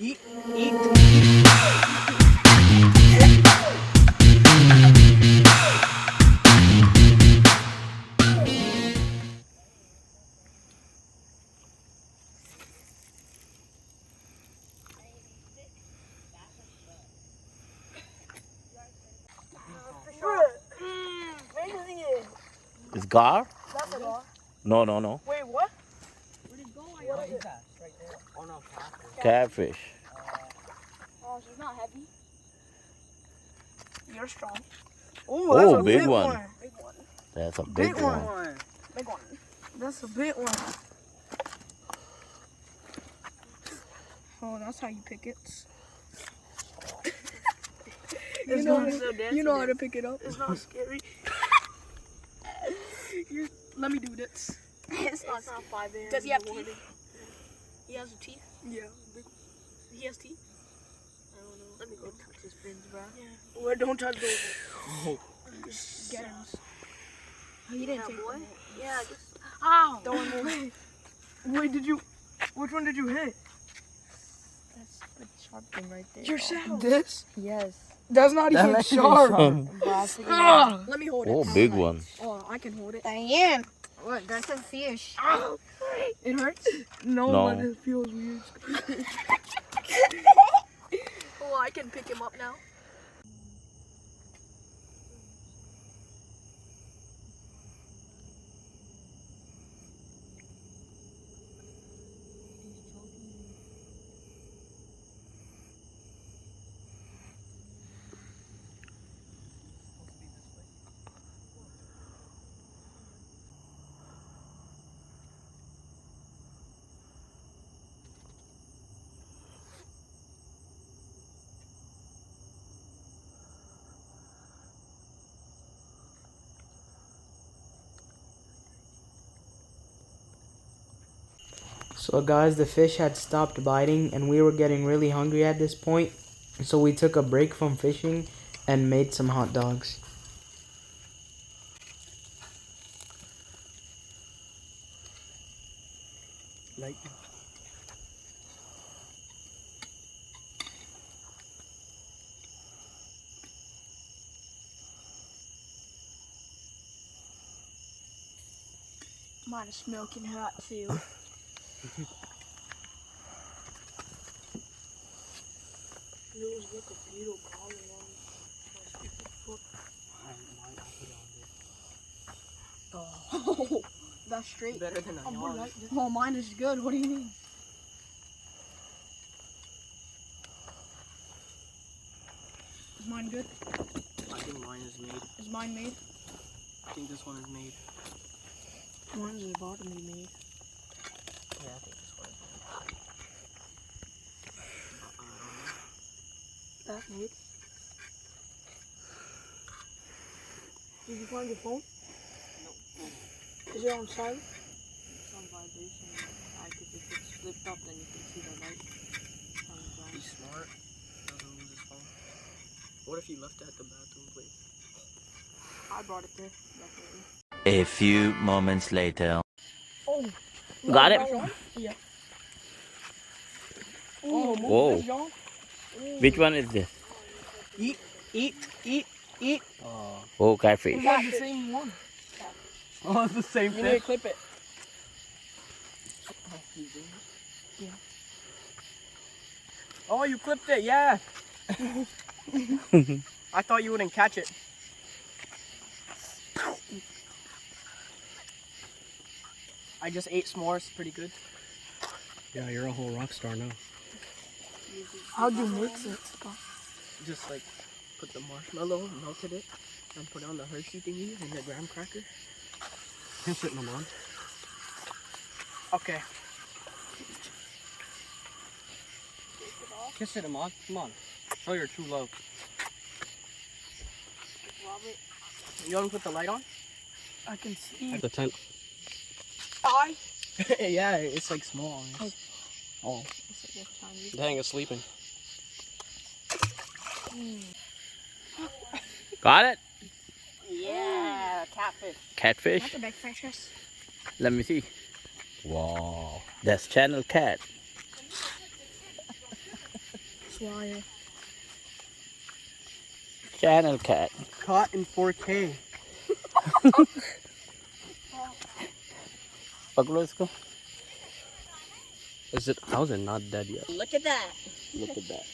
Eat, eat. It's gar? That's a gar. No, no, no. Wait, what? Where'd it go? What is it? Right there. Oh no, catfish. Catfish. Oh, so it's not heavy. You're strong. Oh, that's a big one. Big one. That's a big Big one. one. Big one. That's a big one. Oh, that's how you pick it. You know how to pick it up. It's not scary. Let me do this. It's not 5 a.m. Does he have teeth? He has teeth? Yeah. He has teeth? I don't know. Let me go touch his fins, bro. Yeah. Well, don't touch those. Oh. Get him. Oh, you didn't take boy? them. Yeah, I guess. Ow! Don't move. Wait, which one did you hit? That's the sharp thing right there. Yourself. This? Yes. That's not even That's sharp. Let me hold it. Oh, big one. Oh, I can hold it. Diane. What? That's a fish. Ow. It hurts? No, No. but it feels weird. Oh, I can pick him up now. So guys, the fish had stopped biting and we were getting really hungry at this point. So we took a break from fishing and made some hot dogs. Light. Mine is smoking hot too. It was like a beetle crawling on my foot. Oh, that's straight. Better than I was. Oh, mine is good. What do you mean? Is mine good? I think mine is made. Is mine made? I think this one is made. Mine's about to be made. Yeah, I think this one is made. That's made. Did you find your phone? No. Is it on silent? It's on vibration. If it's flipped up, then you can see the light. He's smart. Doesn't lose his phone. What if he left it at the bathroom, please? I brought it there. Definitely. A few moments later. Oh. Got it? Yeah. Whoa. Whoa. Which one is this? Eat, eat, eat, eat. Oh, catfish. It's not the same one. Oh, it's the same You need to clip it. Yeah. Oh, you clipped it, yeah. I thought you wouldn't catch it. I just ate s'mores, pretty good. Yeah, you're a whole rock star now. How'd you mix it? Just like put the marshmallow, melted it, and put on the Hershey thingy and the graham cracker. Kiss it, Maman. Okay. Kiss it, Maman. Come on. Show your true love. Robert, You want to put the light on? I can see. The tent. Yeah, it's like small. Oh. Dang, it's sleeping. Got it? Yeah, catfish. Catfish? That's a big fish. Let me see. Wow. That's channel cat. flyer. Channel cat. Caught in 4K. पकड़ो इसको. How's it not dead yet? Look at that. Look at that.